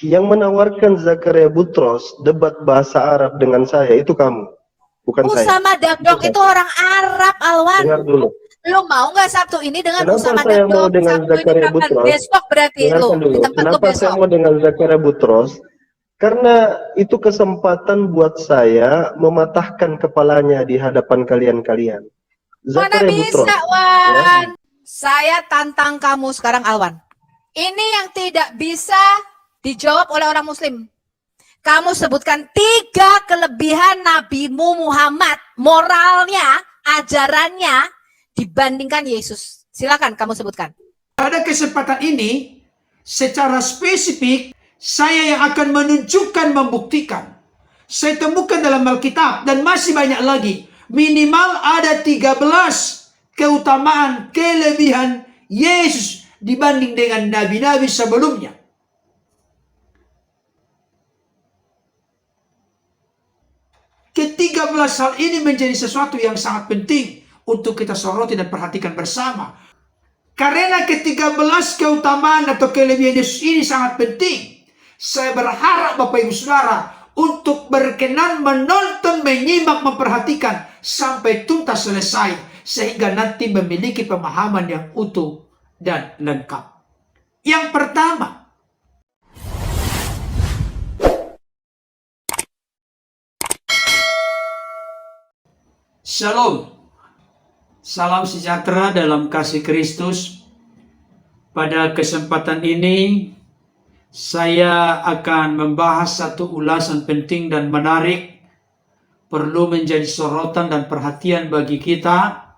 Yang menawarkan Zakaria Butros debat bahasa Arab dengan saya itu kamu, bukan saya. Usama Dakdok itu orang Arab, Alwan. Dengar dulu. Lu mau nggak Sabtu ini dengan Kenapa Usama saya mau Dakdok? dengan Sabtu ini Zakaria kapan? Butros? Besok berarti lu Dengarkan dulu. di tempat lu Kenapa saya besok. mau dengan Zakaria Butros? Karena itu kesempatan buat saya mematahkan kepalanya di hadapan kalian-kalian. Mana Zakaria Butros, bisa, Wan? Saya tantang kamu sekarang, Alwan. Ini yang tidak bisa dijawab oleh orang Muslim. Kamu sebutkan 3 kelebihan Nabimu Muhammad, moralnya, ajarannya dibandingkan Yesus. Silakan kamu sebutkan. Pada kesempatan ini, secara spesifik, saya yang akan menunjukkan, membuktikan. Saya temukan dalam Alkitab dan masih banyak lagi. Minimal ada 13 keutamaan, kelebihan Yesus dibanding dengan nabi-nabi sebelumnya. Ke-13 hal ini menjadi sesuatu yang sangat penting untuk kita soroti dan perhatikan bersama. Karena ke-13 keutamaan atau kelebihan Yesus ini sangat penting. Saya berharap Bapak Ibu Saudara untuk berkenan menonton, menyimak, memperhatikan sampai tuntas selesai. Sehingga nanti memiliki pemahaman yang utuh dan lengkap. Yang pertama, Shalom. Salam sejahtera dalam kasih Kristus. Pada kesempatan ini, saya akan membahas satu ulasan penting dan menarik, perlu menjadi sorotan dan perhatian bagi kita,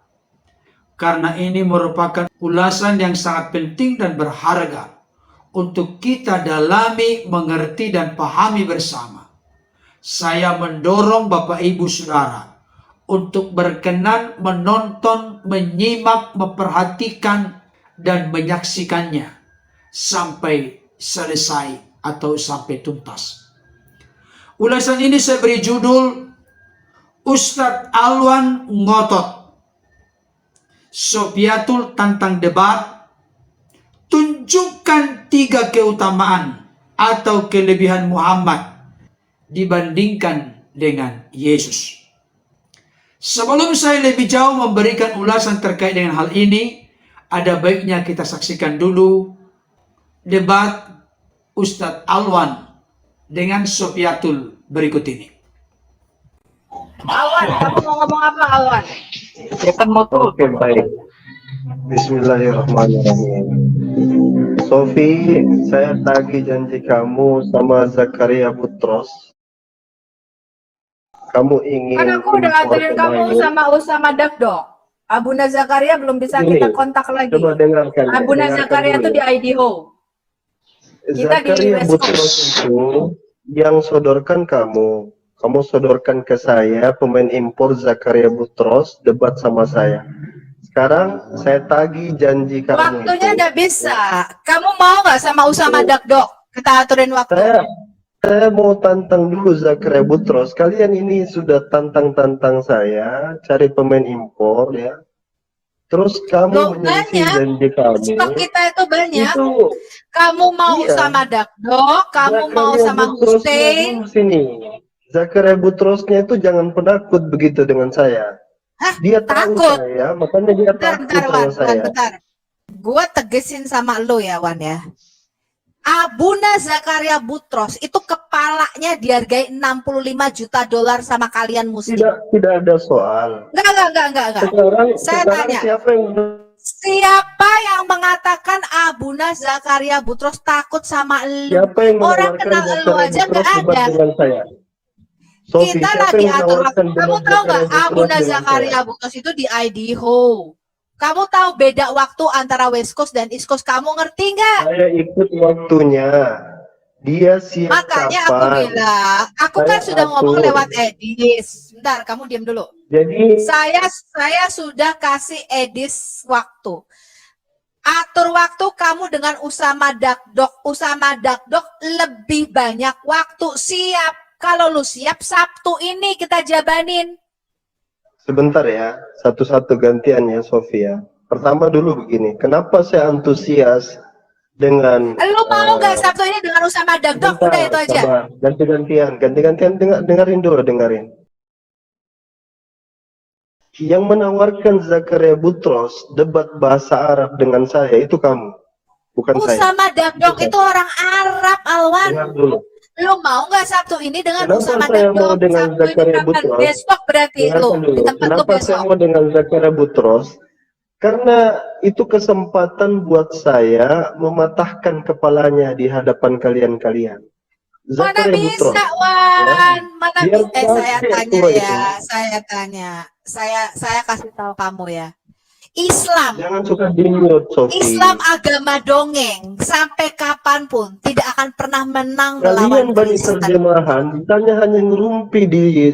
karena ini merupakan ulasan yang sangat penting dan berharga untuk kita dalami, mengerti, dan pahami bersama. Saya mendorong Bapak Ibu Saudara untuk berkenan menonton, menyimak, memperhatikan, dan menyaksikannya sampai selesai atau sampai tuntas. Ulasan ini saya beri judul Ustadz Alwan ngotot, Sofiatul tantang debat, tunjukkan 3 keutamaan atau kelebihan Muhammad dibandingkan dengan Yesus. Sebelum saya lebih jauh memberikan ulasan terkait dengan hal ini, ada baiknya kita saksikan dulu debat Ustadz Alwan dengan Sofiatul berikut ini. Alwan, kamu mau ngomong apa, Alwan? Oke, baik. Bismillahirrahmanirrahim. Sofi, saya tagih janji kamu sama Zakaria Butros. Kamu ingin Kan aku udah anterin kamu sama Usama Dakdok. Abuna Zakaria belum bisa kita kontak lagi. Coba dengarkan. Abuna Zakaria itu di IDO. Kita di Zakaria West Butros Coast. itu yang sodorkan kamu. Kamu sodorkan ke saya pemain impor Zakaria Butros debat sama saya. Sekarang saya tagih janji kamu. Waktunya udah bisa. Kamu mau nggak sama Usama Dakdok? Kita aturin waktu. Saya mau tantang dulu Zakaria Butros. Kalian ini sudah tantang-tantang saya cari pemain impor ya. Terus kamu menyelisih janji kamu. Stok kita itu banyak. Itu, kamu mau sama Dakdok, kamu mau sama Hussein. Sini. Zakaria Butrosnya itu jangan penakut begitu dengan saya. Hah, dia takut saya, makanya dia takut sama saya. Bentar. Gua tegesin sama lo ya, Wan ya. Abuna Zakaria Butros itu kepalanya dihargai $65 juta sama kalian muslim. Tidak ada soal. Enggak. Saya tanya. Siapa yang mengatakan Abuna Zakaria Butros takut sama lu? Orang kenal lu aja nggak ada. Sophie, kita lagi atur waktu. Kamu tahu nggak Abuna Zakaria Butros itu di IDHO? Kamu tahu beda waktu antara West Coast dan East Coast? Kamu ngerti nggak? Saya ikut waktunya. Dia siap. Makanya aku bilang, aku kan sudah ngomong lewat Edis. Bentar, kamu diam dulu. Jadi saya sudah kasih Edis waktu. Atur waktu kamu dengan Usama Dakdok. Usama Dakdok lebih banyak waktu. Siap. Kalau lu siap, Sabtu ini kita jabanin. Sebentar ya, satu-satu gantian ya Sofia. Pertama dulu begini, kenapa saya antusias dengan Lu mau nggak Sabtu ini dengan Usama Dagdok? Udah itu aja. sabar, ganti-gantian dengerin dulu, dengerin. Yang menawarkan Zakaria Butros debat bahasa Arab dengan saya itu kamu, bukan saya. Usama Dagdok itu orang Arab, Alwan. Dengar dulu. Lu mau nggak Sabtu ini dengan Kenapa Usama saya Dagdok? mau dengan Sabtu ini Zakaria kapan? Butros? Besok berarti lu Dengarkan dulu. di tempat lu Kenapa saya besok. mau dengan Zakaria Butros? Karena itu kesempatan buat saya mematahkan kepalanya di hadapan kalian-kalian. Mana Zakaria Butros, bisa, Wan? Mana biar bisa? Saya pakai tanya tua ya, itu. saya tanya. Saya kasih tahu kamu ya. Islam, Jangan suka di-mute, Sofi. Islam agama dongeng sampai kapanpun tidak akan pernah menang melawan Kalian banyak Kristen. terjemahan, ditanya hanya ngerumpi di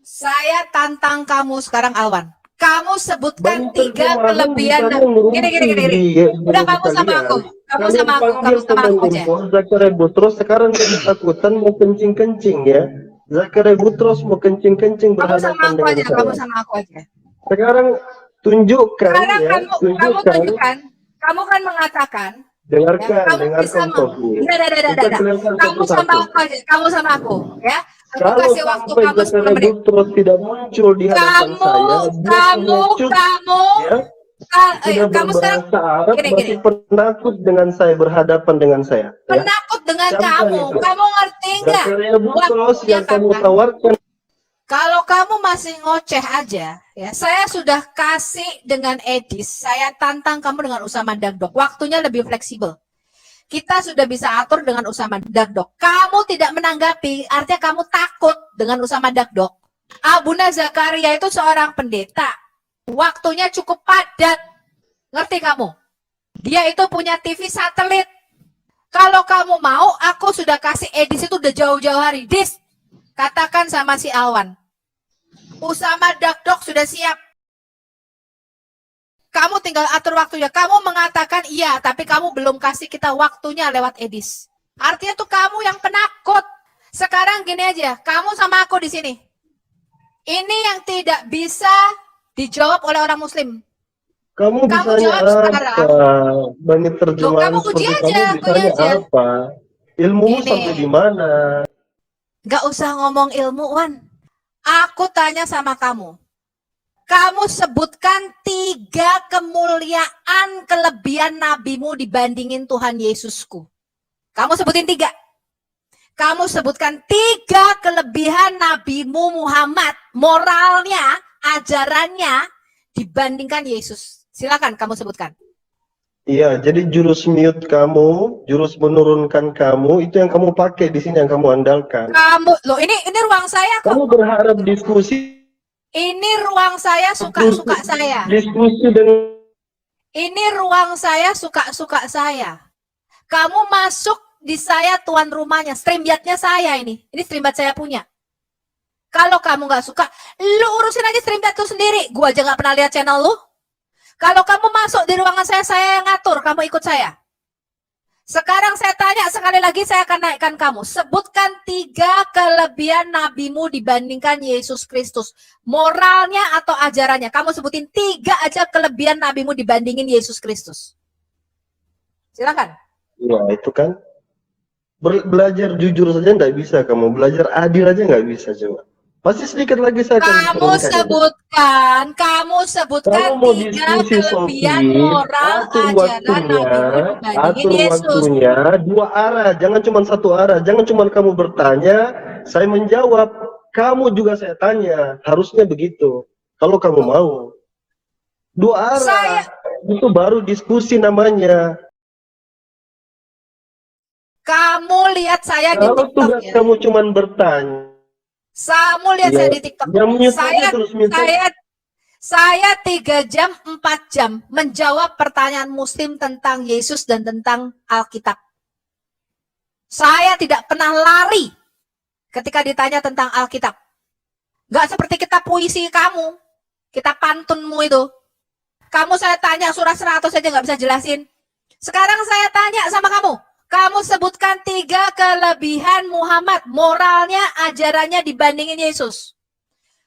Saya tantang kamu sekarang, Alwan. Kamu sebutkan banyak 3 terjemahan, kelebihan. ditanya ngerumpi Gini. Udah kamu sama aku. Kamu Kalian sama aku. panggil Kamu sama pemain aku aja. impor Zakaria Butros, sekarang jadi takutan mau kencing-kencing ya. Zakaria Butros mau kencing-kencing Kamu sama berhadapan aku dengan aja. saya. Kamu sama aku aja. Sekarang tunjukkan Sekarang ya, kamu tunjukkan. Kamu kan mengatakan. dengarkan, Ya, kamu bisa dengarkan Sofi. Kita clearkan Kamu sama satu-satu. aku aja. Kamu sama aku. Ya. Aku Kalau kasih waktu sampai kamu 10 Zakaria menit. Butros tidak muncul di hadapan saya, dia punya cut, ya, sudah Kamu sekarang berbahasa Arab, gini. masih penakut dengan saya, berhadapan dengan saya. Ya. Penakut dengan Siapa kamu. itu? Kamu ngerti nggak? Zakaria Butros Waktunya yang kamu kapan? tawarkan. Kalau kamu masih ngoceh aja, ya saya sudah kasih dengan Edis, saya tantang kamu dengan Usama Dagdok. Waktunya lebih fleksibel. Kita sudah bisa atur dengan Usama Dagdok. Kamu tidak menanggapi, artinya kamu takut dengan Usama Dagdok. Abuna Zakaria itu seorang pendeta. Waktunya cukup padat. Ngerti kamu? Dia itu punya TV satelit. Kalau kamu mau, aku sudah kasih Edis itu udah jauh-jauh hari. Dis, katakan sama si Alwan. Usama Dagdok sudah siap. Kamu tinggal atur waktunya. Kamu mengatakan iya, tapi kamu belum kasih kita waktunya lewat Edis. Artinya tuh kamu yang penakut. Sekarang gini aja, kamu sama aku di sini. Ini yang tidak bisa dijawab oleh orang Muslim. Kamu bisanya jawab apa? sekarang. Banyak terjemahan Kamu uji seperti aja, kamu bisanya aja. apa? Ilmumu Gini. sampai di mana? Gak usah ngomong ilmu, Wan. Aku tanya sama kamu. Kamu sebutkan 3 kemuliaan kelebihan nabimu dibandingin Tuhan Yesusku. Kamu sebutin 3. Kamu sebutkan 3 kelebihan nabimu Muhammad. Moralnya, ajarannya dibandingkan Yesus. Silakan kamu sebutkan. Iya, jadi jurus mute kamu, jurus menurunkan kamu, itu yang kamu pakai di sini, yang kamu andalkan. Loh ini ruang saya kok. Kamu berharap diskusi. Ini ruang saya suka-suka saya. Diskusi dengan. Ini ruang saya suka-suka saya. Kamu masuk di saya tuan rumahnya. Streamyardnya saya ini. Ini streamyard saya punya. Kalau kamu nggak suka, lu urusin aja streamyard lu sendiri. Gua aja nggak pernah lihat channel lu. Kalau kamu masuk di ruangan saya yang ngatur. Kamu ikut saya. Sekarang saya tanya sekali lagi, saya akan naikkan kamu. Sebutkan 3 kelebihan nabimu dibandingkan Yesus Kristus. Moralnya atau ajarannya. Kamu sebutin 3 aja kelebihan nabimu dibandingin Yesus Kristus. Silakan. Ya, itu kan. Belajar jujur saja nggak bisa kamu. Belajar adil aja nggak bisa coba. Pasti sedikit lagi saya akan kamu sebutkan 3 kelebihan moral ajaran nabimu dibandingin Yesus. Waktunya 2 arah, jangan cuma 1 arah. Jangan cuma kamu bertanya, saya menjawab. Kamu juga saya tanya. Harusnya begitu. Kalau kamu mau. 2 arah. Itu baru diskusi namanya. Kamu lihat saya di TikTok. Kalau tugas kamu cuma bertanya. Kamu lihat saya di TikTok. Saya 3 jam, 4 jam menjawab pertanyaan Muslim tentang Yesus dan tentang Alkitab. Saya tidak pernah lari ketika ditanya tentang Alkitab. Gak seperti kita puisi kamu, kita pantunmu itu. Kamu saya tanya surah 100 saja gak bisa jelasin. Sekarang saya tanya sama kamu. Kamu sebutkan 3 kelebihan Muhammad, moralnya, ajarannya dibandingin Yesus.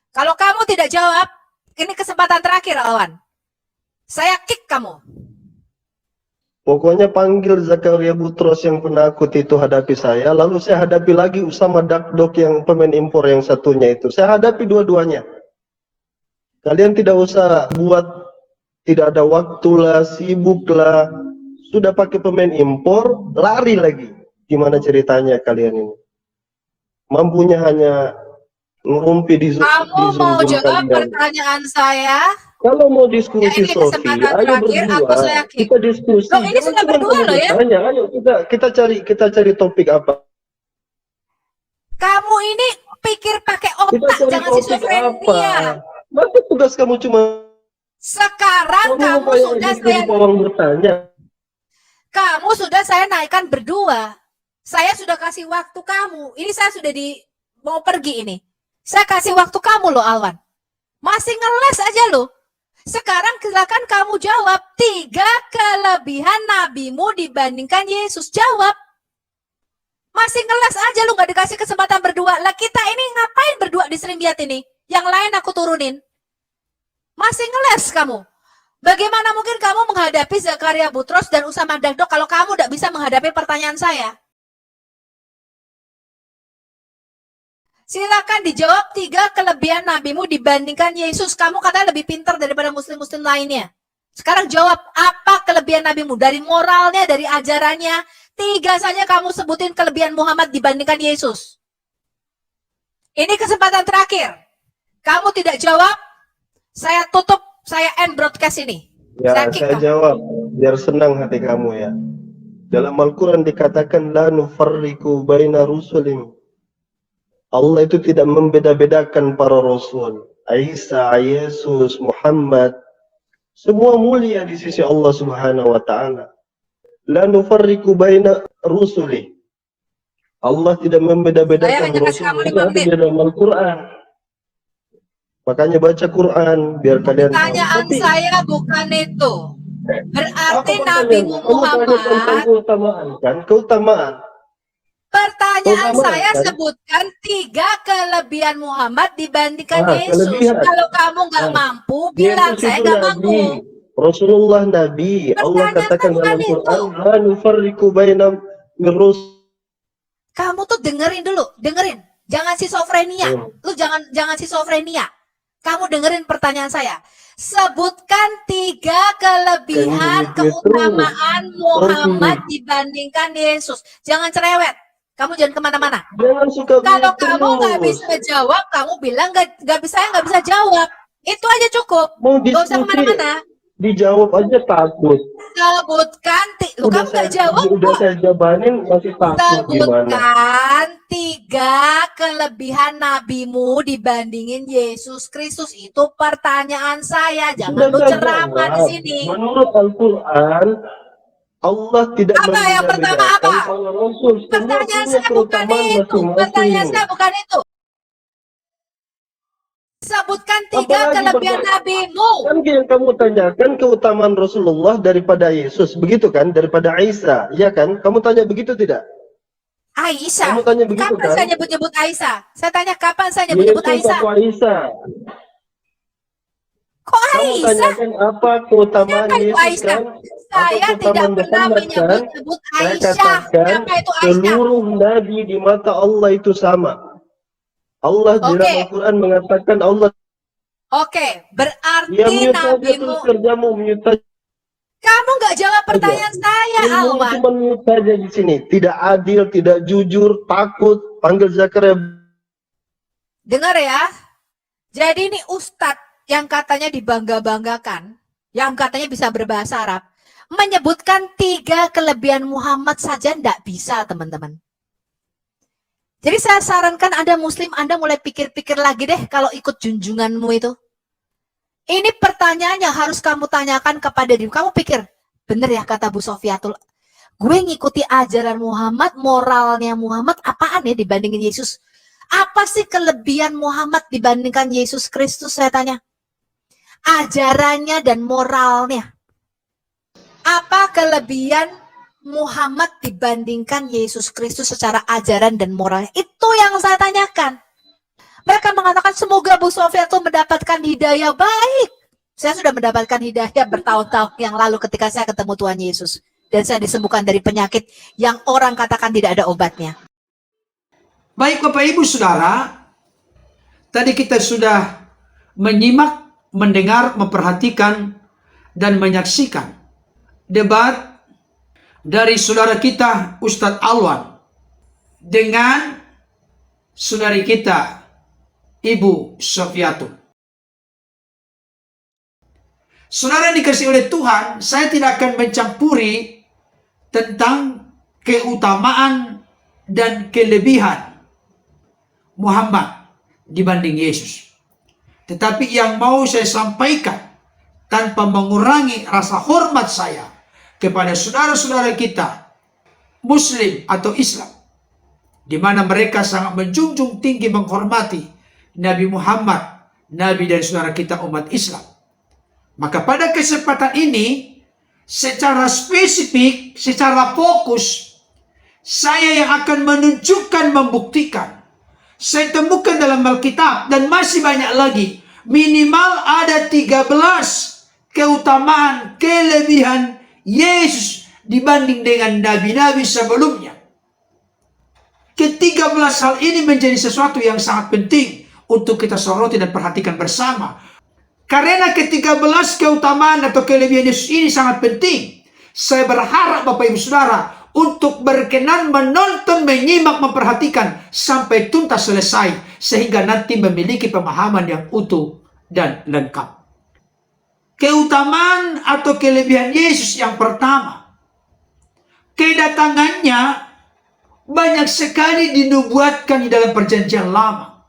Kalau kamu tidak jawab, ini kesempatan terakhir, Alwan. Saya kick kamu. Pokoknya panggil Zakaria Butros yang penakut itu hadapi saya, lalu saya hadapi lagi Usama Dakdok yang pemain impor yang satunya itu. Saya hadapi dua-duanya. Kalian tidak usah buat tidak ada waktu lah, sibuk lah. Sudah pakai pemain impor, lari lagi. Gimana ceritanya kalian ini? Mampunya hanya ngerumpi di Kamu mau Zoom jawab kalian. pertanyaan saya? Kalau mau Ya, diskusi ini Sofi, kesempatan ayo terakhir, aku berdua. saya yakin. Kita diskusi. Loh, ini Jangan sudah cuma berdua kamu loh ya. bertanya. Ayo kita cari topik apa? Kamu ini pikir pakai Kita otak, cari jangan topik apa? schizofrenia. Masa tugas kamu cuma Sekarang kamu kayak sudah jadi orang bertanya. saya naikkan berdua. Saya sudah kasih waktu kamu. Ini saya sudah mau pergi ini. Saya kasih waktu kamu loh, Alwan. Masih ngeles aja loh. Sekarang silakan kamu jawab 3 kelebihan nabimu dibandingkan Yesus. Jawab. Masih ngeles aja lu, nggak dikasih kesempatan berdua. Lah kita ini ngapain berdua di Serimbiat ini? Yang lain aku turunin. Masih ngeles kamu. Bagaimana mungkin kamu menghadapi Zakaria Butros dan Usama Dakdok kalau kamu tidak bisa menghadapi pertanyaan saya? Silakan dijawab 3 kelebihan nabimu dibandingkan Yesus. Kamu katanya lebih pintar daripada muslim-muslim lainnya. Sekarang jawab, apa kelebihan nabimu? Dari moralnya, dari ajarannya. 3 saja kamu sebutin kelebihan Muhammad dibandingkan Yesus. Ini kesempatan terakhir. Kamu tidak jawab, saya tutup, saya end broadcast ini. Ya, saya jawab biar senang hati kamu ya. Dalam Al-Quran dikatakan la nufarriqu baina rusulim. Allah itu tidak membeda-bedakan para rasul. Isa, Yesus, Muhammad, semua mulia di sisi Allah Subhanahu wa taala. La nufarriqu baina rusuli. Allah tidak membeda-bedakan rasul. Itu ada di dalam Al-Quran. Makanya baca Quran biar kalian Pertanyaan tahu. saya bukan itu. Berarti Apa Nabi pertanyaan? Muhammad. Kamu tanya tentang keutamaan kan? Keutamaan. Pertanyaan Keutamaan, saya kan? sebutkan 3 kelebihan Muhammad dibandingkan Yesus. Kelebihan. Kalau kamu nggak mampu, bilang Yesus saya itu nggak Nabi. mampu. Rasulullah Nabi. Allah Pertanyaan katakan saya bukan dalam Quran, itu. la nufarriqu baina Kamu tuh dengerin dulu, dengerin. Jangan schizofrenia. Lu jangan schizofrenia. Kamu dengerin pertanyaan saya. Sebutkan 3 kelebihan keutamaan Muhammad dibandingkan Yesus. Jangan cerewet. Kamu jangan kemana-mana. Jangan suka Kalau kamu nggak bisa jawab, kamu bilang nggak bisa jawab. Itu aja cukup. Mau Nggak usah diskusi, kemana-mana. dijawab aja takut. Sebutkan, kamu nggak jawab udah kok. saya jabanin masih takut gimana? Sebutkan 3 kelebihan nabimu dibandingin Yesus Kristus. Itu pertanyaan saya. Jangan lu ceramah di sini. Menurut Al-Quran, Allah tidak Apa yang pertama apa? Rasul. Pertanyaan saya bukan itu. Pertanyaan saya bukan itu. Sebutkan 3 kelebihan nabimu. Kan yang kamu tanyakan keutamaan Rasulullah daripada Yesus, begitu kan? Daripada Isa, ya kan? Kamu tanya begitu tidak? Aisyah. Kamu tanya begitu Kapan kan? saya nyebut-nyebut Aisyah? Saya tanya kapan saya nyebut-nyebut Aisyah? Aisyah. Kok Kamu Aisyah? tanyakan apa keutamaan Siapa itu Yesus Aisyah? kan? Saya tidak pernah menyebut-nyebut Aisyah. Siapa itu Aisyah? Seluruh nabi di mata Allah itu sama. Allah di dalam Al-Quran mengatakan Allah. Oke, berarti Ya mute aja nabimu. terus kerjamu mute aja. Kamu nggak jawab pertanyaan saya, Alwan. Cuma mute aja di sini. Tidak adil, tidak jujur, takut. Panggil Zakaria. Dengar ya. Jadi ini Ustadz yang katanya dibangga-banggakan, yang katanya bisa berbahasa Arab, menyebutkan 3 kelebihan Muhammad saja nggak bisa, teman-teman. Jadi saya sarankan Anda Muslim, Anda mulai pikir-pikir lagi deh kalau ikut junjunganmu itu. Ini pertanyaan yang harus kamu tanyakan kepada dirimu. Kamu pikir, bener ya kata Bu Sofiatul, gue ngikuti ajaran Muhammad, moralnya Muhammad apaan ya dibandingin Yesus? Apa sih kelebihan Muhammad dibandingkan Yesus Kristus, saya tanya? Ajarannya dan moralnya. Apa kelebihan Muhammad dibandingkan Yesus Kristus secara ajaran dan moralnya? Itu yang saya tanyakan. Mereka mengatakan semoga Bu Sofia itu mendapatkan hidayah baik. Saya sudah mendapatkan hidayah bertahun-tahun yang lalu ketika saya ketemu Tuhan Yesus. dan saya disembuhkan dari penyakit yang orang katakan tidak ada obatnya. Baik Bapak Ibu Saudara, tadi kita sudah menyimak, mendengar, memperhatikan, dan menyaksikan debat dari saudara kita Ustadz Alwan dengan saudari kita Ibu Sofiatun. Saudara yang dikasihi oleh Tuhan, saya tidak akan mencampuri tentang keutamaan dan kelebihan Muhammad dibanding Yesus. Tetapi yang mau saya sampaikan tanpa mengurangi rasa hormat saya kepada saudara-saudara kita Muslim atau Islam, di mana mereka sangat menjunjung tinggi menghormati Nabi Muhammad, Nabi dari saudara kita umat Islam. Maka pada kesempatan ini, secara spesifik, secara fokus, saya yang akan menunjukkan, membuktikan. Saya temukan dalam Alkitab dan masih banyak lagi. Minimal ada 13 keutamaan, kelebihan Yesus dibanding dengan nabi-nabi sebelumnya. Ke-13 hal ini menjadi sesuatu yang sangat penting untuk kita soroti dan perhatikan bersama. Karena ke-13 keutamaan atau kelebihan Yesus ini sangat penting. Saya berharap Bapak Ibu Saudara untuk berkenan menonton, menyimak, memperhatikan sampai tuntas selesai. Sehingga nanti memiliki pemahaman yang utuh dan lengkap. Keutamaan atau kelebihan Yesus yang pertama, kedatangannya banyak sekali dinubuatkan di dalam perjanjian lama.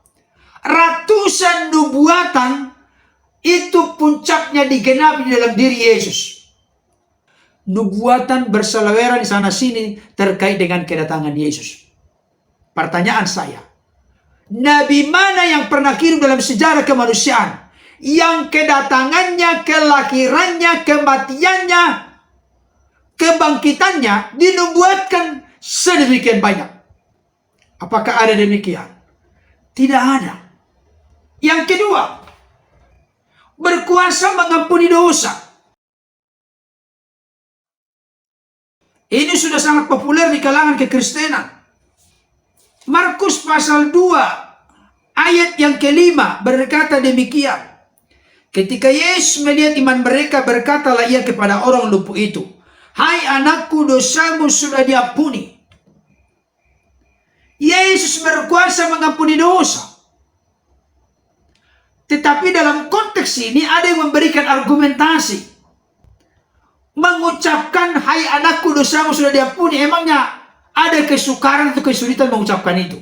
Ratusan nubuatan itu puncaknya digenapi di dalam diri Yesus. Nubuatan berseliweran di sana sini terkait dengan kedatangan Yesus. Pertanyaan saya, nabi mana yang pernah hidup dalam sejarah kemanusiaan yang kedatangannya, kelahirannya, kematiannya, kebangkitannya dinubuatkan sedemikian banyak? Apakah ada demikian? Tidak ada. Yang kedua, berkuasa mengampuni dosa. Ini sudah sangat populer di kalangan kekristenan. Markus pasal 2 ayat yang kelima berkata demikian. Ketika Yesus melihat iman mereka, berkatalah ia kepada orang lumpuh itu, "Hai anakku, dosamu sudah diampuni." Yesus berkuasa mengampuni dosa. Tetapi dalam konteks ini ada yang memberikan argumentasi. Mengucapkan, "Hai anakku, dosamu sudah diampuni," emangnya ada kesukaran atau kesulitan mengucapkan itu?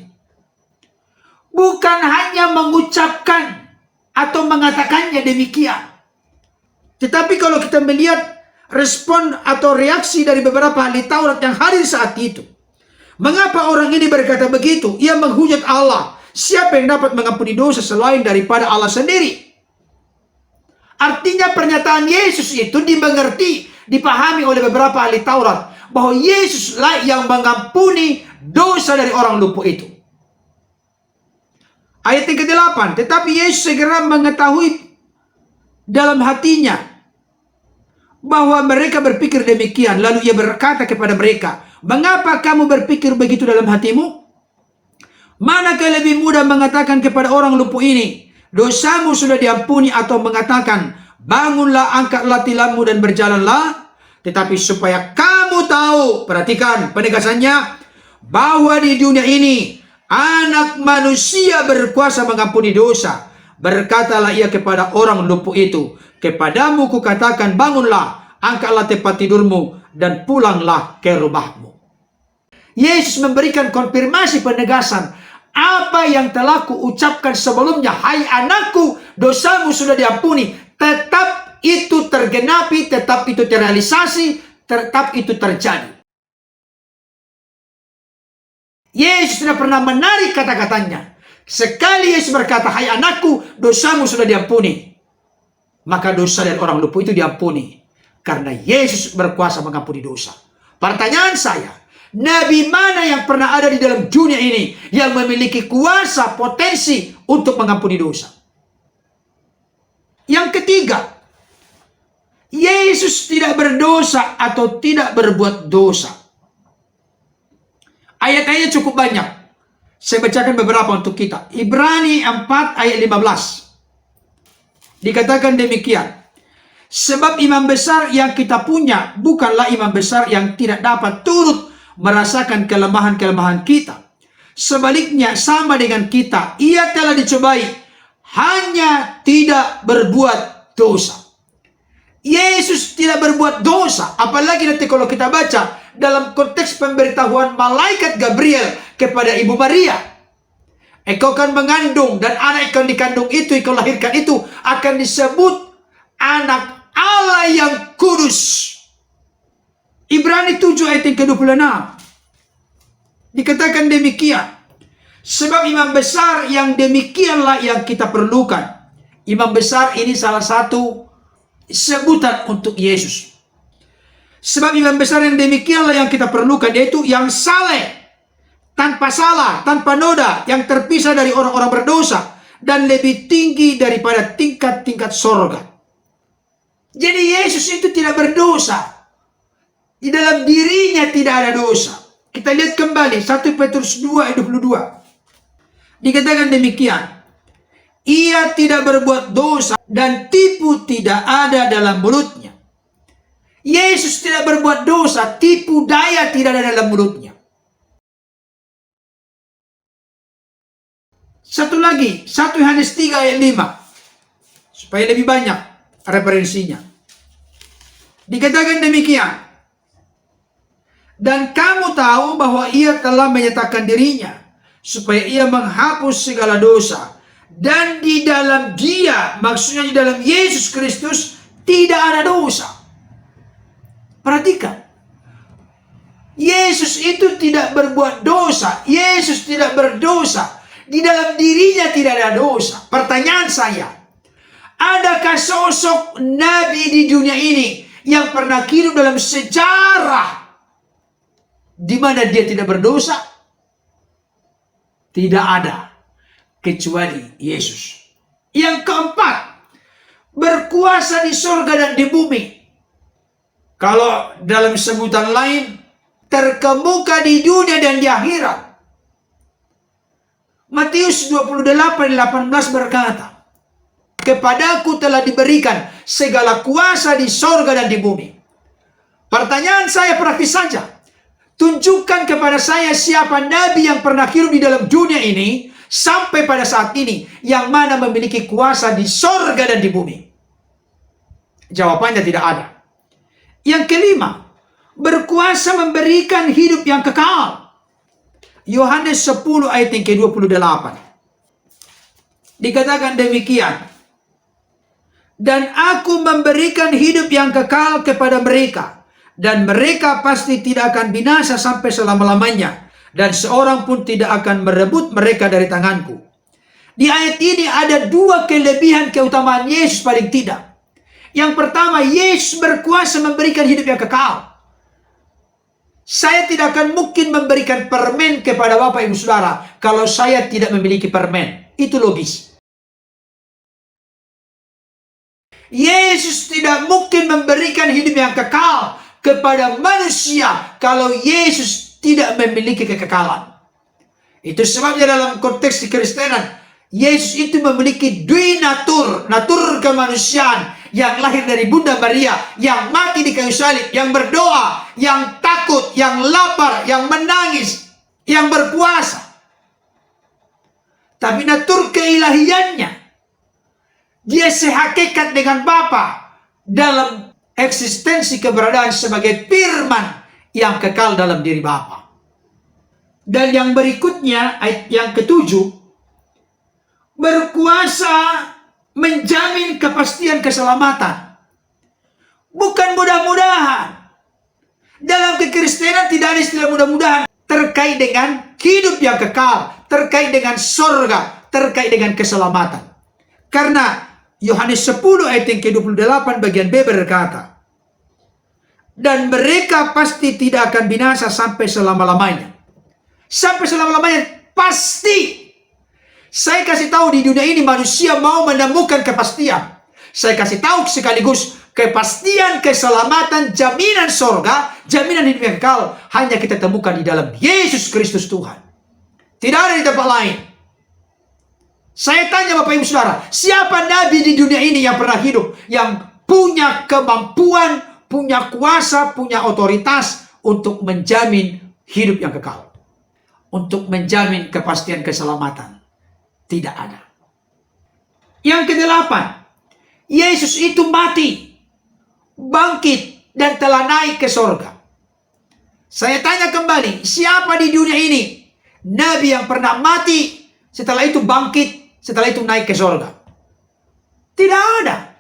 Bukan hanya mengucapkan atau mengatakannya demikian. Tetapi kalau kita melihat respon atau reaksi dari beberapa ahli Taurat yang hadir saat itu, mengapa orang ini berkata begitu? Ia menghujat Allah. Siapa yang dapat mengampuni dosa selain daripada Allah sendiri? Artinya pernyataan Yesus itu dimengerti, dipahami oleh beberapa ahli Taurat, bahwa Yesuslah yang mengampuni dosa dari orang lumpuh itu. Ayat yang ke-8, tetapi Yesus segera mengetahui dalam hatinya bahwa mereka berpikir demikian. Lalu ia berkata kepada mereka, "Mengapa kamu berpikir begitu dalam hatimu? Manakah lebih mudah mengatakan kepada orang lumpuh ini, dosamu sudah diampuni, atau mengatakan, bangunlah, angkatlah tilammu dan berjalanlah? Tetapi supaya kamu tahu," perhatikan penegasannya, "bahwa di dunia ini Anak manusia berkuasa mengampuni dosa. Berkatalah ia kepada orang lumpuh itu, kepadamu kukatakan, bangunlah, angkatlah tempat tidurmu, dan pulanglah ke rumahmu." Yesus memberikan konfirmasi penegasan apa yang telah kuucapkan sebelumnya. Hai anakku, dosamu sudah diampuni. Tetap itu tergenapi, tetap itu terrealisasi, tetap itu terjadi. Yesus tidak pernah menarik kata-katanya. Sekali Yesus berkata, "Hai anakku, dosamu sudah diampuni," maka dosa dari orang lumpuh itu diampuni. Karena Yesus berkuasa mengampuni dosa. Pertanyaan saya, nabi mana yang pernah ada di dalam dunia ini yang memiliki kuasa, potensi untuk mengampuni dosa? Yang ketiga, Yesus tidak berdosa atau tidak berbuat dosa. Ayat-ayatnya cukup banyak. Saya bacakan beberapa untuk kita. Ibrani 4 ayat 15. Dikatakan demikian. Sebab imam besar yang kita punya bukanlah imam besar yang tidak dapat turut merasakan kelemahan-kelemahan kita. Sebaliknya sama dengan kita. Ia telah dicobai, hanya tidak berbuat dosa. Yesus tidak berbuat dosa. Apalagi nanti kalau kita baca dalam konteks pemberitahuan malaikat Gabriel kepada Ibu Maria. Engkau akan mengandung dan anak yang dikandung itu, engkau lahirkan itu akan disebut anak Allah yang kudus. Ibrani 7 ayat yang ke-26. Dikatakan demikian. Sebab imam besar yang demikianlah yang kita perlukan. Imam besar ini salah satu sebutan untuk Yesus. Sebab imam besar yang demikianlah yang kita perlukan, yaitu yang saleh, tanpa salah, tanpa noda, yang terpisah dari orang-orang berdosa, dan lebih tinggi daripada tingkat-tingkat sorga. Jadi Yesus itu tidak berdosa. Di dalam dirinya tidak ada dosa. Kita lihat kembali 1 Petrus 2 ayat 22. Dikatakan demikian. Ia tidak berbuat dosa dan tipu tidak ada dalam mulutnya. Yesus tidak berbuat dosa, tipu daya tidak ada dalam mulutnya. Satu lagi, 1 Yohanes 3 ayat 5. Supaya lebih banyak referensinya. Dikatakan demikian. Dan kamu tahu bahwa ia telah menyatakan dirinya, supaya ia menghapus segala dosa. Dan di dalam dia, maksudnya di dalam Yesus Kristus, tidak ada dosa. Perhatikan. Yesus itu tidak berbuat dosa. Yesus tidak berdosa. Di dalam dirinya tidak ada dosa. Pertanyaan saya, adakah sosok nabi di dunia ini yang pernah hidup dalam sejarah di mana dia tidak berdosa? Tidak ada. Kecuali Yesus. Yang keempat, berkuasa di surga dan di bumi. Kalau dalam sebutan lain, terkemuka di dunia dan di akhirat. Matius 28:18 berkata, kepadaku telah diberikan segala kuasa di surga dan di bumi. Pertanyaan saya praktis saja. Tunjukkan kepada saya siapa nabi yang pernah hidup di dalam dunia ini sampai pada saat ini yang mana memiliki kuasa di sorga dan di bumi. Jawabannya tidak ada. Yang kelima, berkuasa memberikan hidup yang kekal. Yohanes 10 ayat yang ke-28. Dikatakan demikian. Dan aku memberikan hidup yang kekal kepada mereka, dan mereka pasti tidak akan binasa sampai selama-lamanya, dan seorang pun tidak akan merebut mereka dari tanganku. Di ayat ini ada dua kelebihan keutamaan Yesus paling tidak. Yang pertama, Yesus berkuasa memberikan hidup yang kekal. Saya tidak akan mungkin memberikan permen kepada Bapak Ibu Saudara kalau saya tidak memiliki permen. Itu logis. Yesus tidak mungkin memberikan hidup yang kekal kepada manusia kalau Yesus tidak memiliki kekekalan. Itu sebabnya dalam konteks Kekristenan, Yesus itu memiliki dui natur, natur kemanusiaan yang lahir dari Bunda Maria, yang mati di kayu salib, yang berdoa, yang takut, yang lapar, yang menangis, yang berpuasa. Tapi natur keilahiannya, dia sehakikat dengan Bapa dalam eksistensi keberadaan sebagai firman yang kekal dalam diri Bapa. Dan yang berikutnya, ayat yang ke-7, berkuasa menjamin kepastian keselamatan. Bukan mudah-mudahan. Dalam kekristenan tidak ada istilah mudah-mudahan terkait dengan hidup yang kekal, terkait dengan surga, terkait dengan keselamatan. Karena Yohanes 10 ayat yang ke-28 bagian B berkata, dan mereka pasti tidak akan binasa sampai selama-lamanya. Sampai selama-lamanya pasti. Saya kasih tahu di dunia ini manusia mau menemukan kepastian. Saya kasih tahu sekaligus kepastian, keselamatan, jaminan sorga, jaminan hidup yang kekal hanya kita temukan di dalam Yesus Kristus Tuhan. Tidak ada di tempat lain. Saya tanya Bapak Ibu Saudara, siapa nabi di dunia ini yang pernah hidup, yang punya kemampuan, punya kuasa, punya otoritas untuk menjamin hidup yang kekal, untuk menjamin kepastian keselamatan? Tidak ada. Yang kedelapan, Yesus itu mati, bangkit, dan telah naik ke sorga. Saya tanya kembali, siapa di dunia ini nabi yang pernah mati, setelah itu bangkit, setelah itu naik ke sorga? Tidak ada.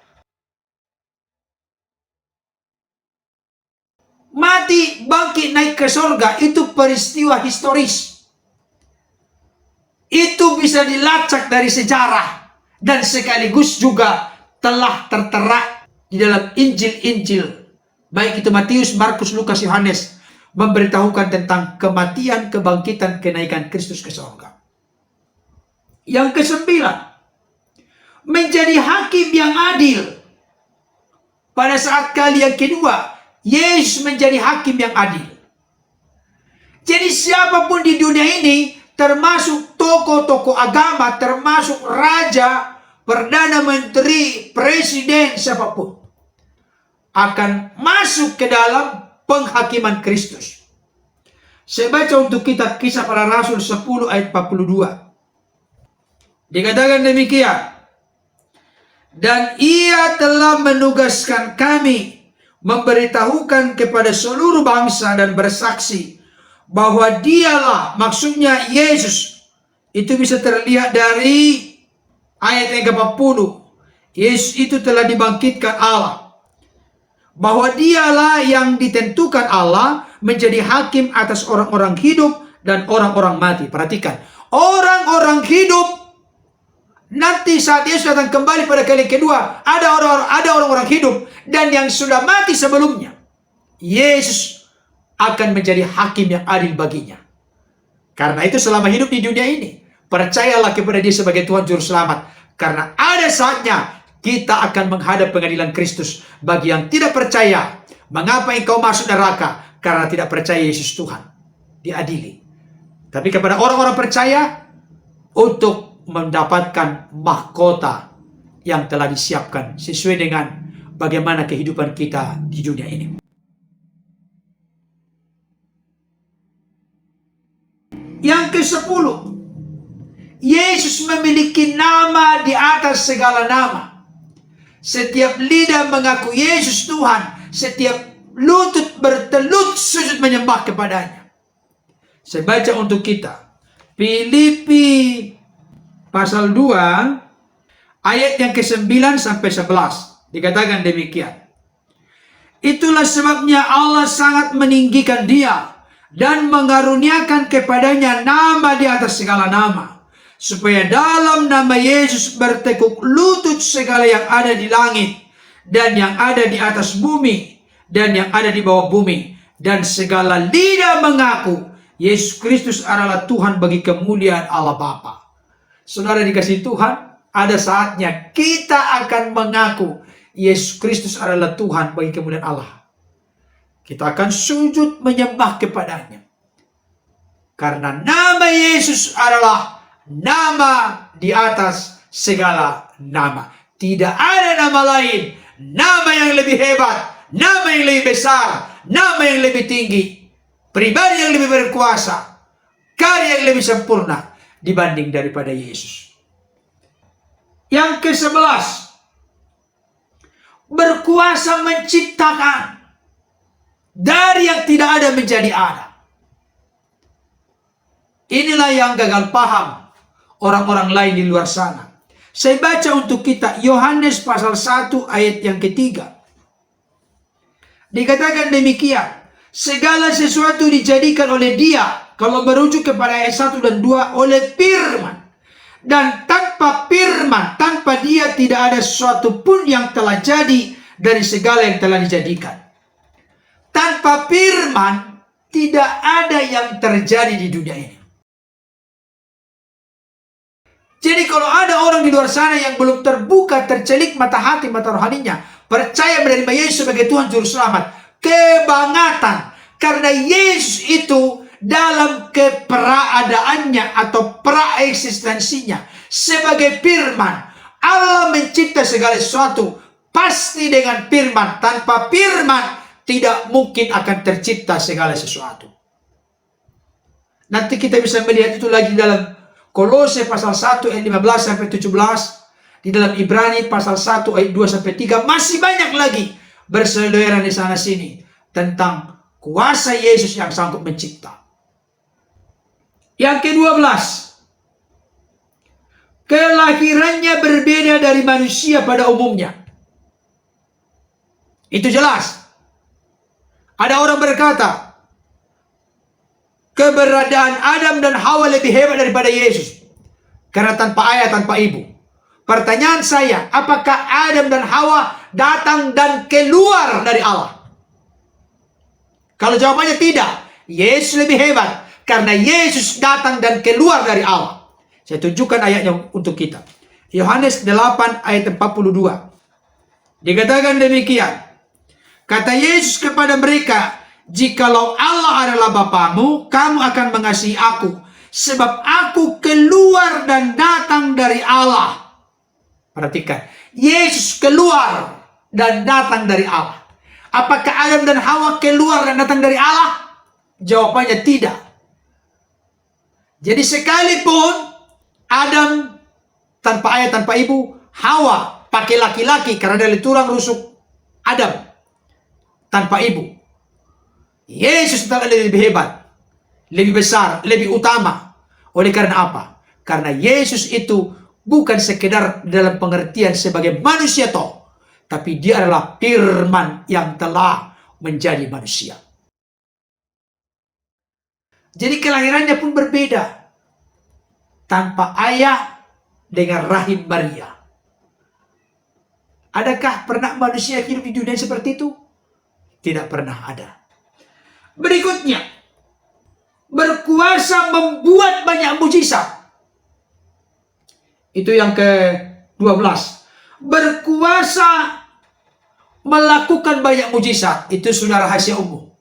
Mati, bangkit, naik ke sorga itu peristiwa historis. Itu bisa dilacak dari sejarah dan sekaligus juga telah tertera di dalam Injil-Injil, baik itu Matius, Markus, Lukas, Yohanes, memberitahukan tentang kematian, kebangkitan, kenaikan Kristus ke surga. Yang kesembilan, menjadi hakim yang adil. Pada saat kali yang kedua, Yesus menjadi hakim yang adil. Jadi siapapun di dunia ini, termasuk tokoh-tokoh agama, termasuk raja, perdana menteri, presiden, siapapun, akan masuk ke dalam penghakiman Kristus. Saya baca untuk kita Kisah Para Rasul 10 ayat 42. Dikatakan demikian, dan ia telah menugaskan kami memberitahukan kepada seluruh bangsa dan bersaksi bahwa dialah, maksudnya Yesus, itu bisa terlihat dari ayat yang ke-40. Yesus itu telah dibangkitkan Allah, bahwa dialah yang ditentukan Allah menjadi hakim atas orang-orang hidup dan orang-orang mati. Perhatikan, orang-orang hidup nanti saat Yesus datang kembali pada kali kedua, ada orang-orang hidup, dan yang sudah mati sebelumnya, Yesus akan menjadi hakim yang adil baginya. Karena itu selama hidup di dunia ini, percayalah kepada Dia sebagai Tuhan Juru Selamat, karena ada saatnya kita akan menghadap pengadilan Kristus. Bagi yang tidak percaya, mengapa engkau masuk neraka? Karena tidak percaya Yesus Tuhan, diadili. Tapi kepada orang-orang percaya, untuk mendapatkan mahkota yang telah disiapkan sesuai dengan bagaimana kehidupan kita di dunia ini. Yang ke-10, Yesus memiliki nama di atas segala nama. Setiap lidah mengaku Yesus Tuhan, setiap lutut bertelut sujud menyembah kepadanya. Saya baca untuk kita Filipi pasal 2 ayat yang ke-9 sampai 11. Dikatakan demikian, itulah sebabnya Allah sangat meninggikan Dia dan mengaruniakan kepadanya nama di atas segala nama, supaya dalam nama Yesus bertekuk lutut segala yang ada di langit dan yang ada di atas bumi dan yang ada di bawah bumi, dan segala lidah mengaku Yesus Kristus adalah Tuhan bagi kemuliaan Allah Bapa. Saudara dikasihi Tuhan, ada saatnya kita akan mengaku Yesus Kristus adalah Tuhan bagi kemuliaan Allah. Kita akan sujud menyembah kepadanya, karena nama Yesus adalah nama di atas segala nama. Tidak ada nama lain, nama yang lebih hebat, nama yang lebih besar, nama yang lebih tinggi, pribadi yang lebih berkuasa, karya yang lebih sempurna dibanding daripada Yesus. Yang ke-11, berkuasa menciptakan dari yang tidak ada menjadi ada. Inilah yang gagal paham orang-orang lain di luar sana. Saya baca untuk kita Yohanes pasal 1 ayat yang ketiga. Dikatakan demikian, segala sesuatu dijadikan oleh Dia, kalau merujuk kepada ayat 1 dan 2, oleh firman. Dan tanpa firman, tanpa Dia tidak ada sesuatu pun yang telah jadi dari segala yang telah dijadikan. Tanpa firman, tidak ada yang terjadi di dunia ini. Jadi kalau ada orang di luar sana yang belum terbuka, tercelik mata hati, mata rohaninya, percaya menerima Yesus sebagai Tuhan Juru Selamat, kebangatan. Karena Yesus itu dalam keberadaannya atau praeksistensinya sebagai firman. Allah mencipta segala sesuatu pasti dengan firman. Tanpa firman tidak mungkin akan tercipta segala sesuatu. Nanti kita bisa melihat itu lagi dalam Kolose pasal 1 ayat 15 sampai 17. Di dalam Ibrani pasal 1 ayat 2 sampai 3. Masih banyak lagi berseliweran di sana sini tentang kuasa Yesus yang sanggup mencipta. Yang ke-12, kelahirannya berbeda dari manusia pada umumnya. Itu jelas. Ada orang berkata, keberadaan Adam dan Hawa lebih hebat daripada Yesus. Karena tanpa ayah, tanpa ibu. Pertanyaan saya, apakah Adam dan Hawa datang dan keluar dari Allah? Kalau jawabannya tidak, Yesus lebih hebat. Karena Yesus datang dan keluar dari Allah. Saya tunjukkan ayatnya untuk kita. Yohanes 8 ayat 42. Dikatakan demikian. Kata Yesus kepada mereka, jikalau Allah adalah Bapamu, kamu akan mengasihi aku. Sebab aku keluar dan datang dari Allah. Perhatikan, Yesus keluar dan datang dari Allah. Apakah Adam dan Hawa keluar dan datang dari Allah? Jawabannya tidak. Jadi sekalipun Adam tanpa ayah, tanpa ibu, Hawa pakai laki-laki karena dari tulang rusuk Adam tanpa ibu. Yesus tetap lebih hebat, lebih besar, lebih utama. Oleh karena apa? Karena Yesus itu bukan sekedar dalam pengertian sebagai manusia toh, tapi dia adalah firman yang telah menjadi manusia. Jadi kelahirannya pun berbeda. Tanpa ayah dengan rahim Maria. Adakah pernah manusia hidup di dunia seperti itu? Tidak pernah ada. Berikutnya, berkuasa membuat banyak mujizat. Itu yang ke-12. Berkuasa melakukan banyak mujizat. Itu sudah rahasia umum.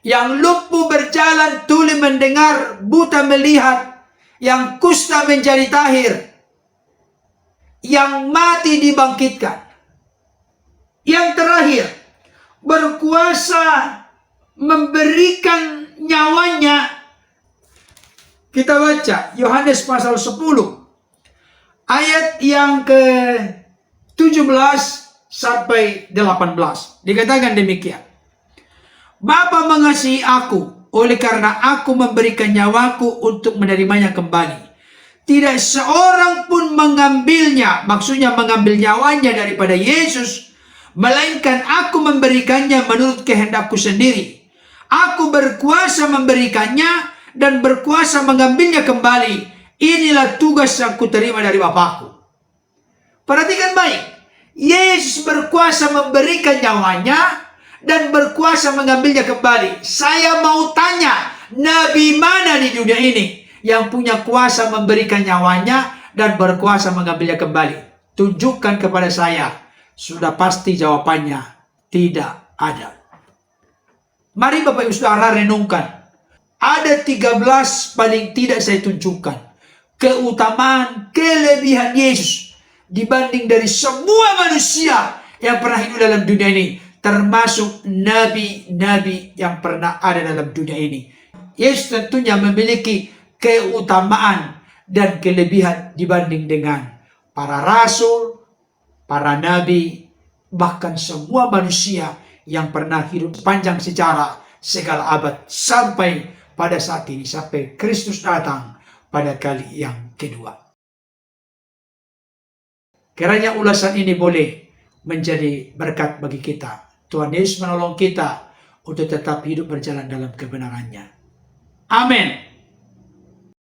Yang lumpuh berjalan, tuli mendengar, buta melihat, yang kusta menjadi tahir, yang mati dibangkitkan. Yang terakhir, berkuasa memberikan nyawanya. Kita baca Yohanes pasal 10 ayat yang ke-17 sampai 18. Dikatakan demikian. Bapa mengasihi aku, oleh karena aku memberikan nyawaku untuk menerimanya kembali. Tidak seorang pun mengambilnya, maksudnya mengambil nyawanya daripada Yesus, melainkan aku memberikannya menurut kehendakku sendiri. Aku berkuasa memberikannya dan berkuasa mengambilnya kembali. Inilah tugas yang kuterima dari Bapakku. Perhatikan baik. Yesus berkuasa memberikan nyawanya dan berkuasa mengambilnya kembali. Saya mau tanya, nabi mana di dunia ini yang punya kuasa memberikan nyawanya dan berkuasa mengambilnya kembali? Tunjukkan kepada saya. Sudah pasti jawabannya tidak ada. Mari Bapak Ibu Saudara renungkan. Ada 13 paling tidak saya tunjukkan keutamaan, kelebihan Yesus dibanding dari semua manusia yang pernah hidup dalam dunia ini, termasuk nabi-nabi yang pernah ada dalam dunia ini. Yesus tentunya memiliki keutamaan dan kelebihan dibanding dengan para rasul, para nabi, bahkan semua manusia yang pernah hidup sepanjang sejarah segala abad sampai pada saat ini, sampai Kristus datang pada kali yang kedua. Kiranya ulasan ini boleh menjadi berkat bagi kita. Tuhan Yesus menolong kita untuk tetap hidup berjalan dalam kebenarannya. Amin.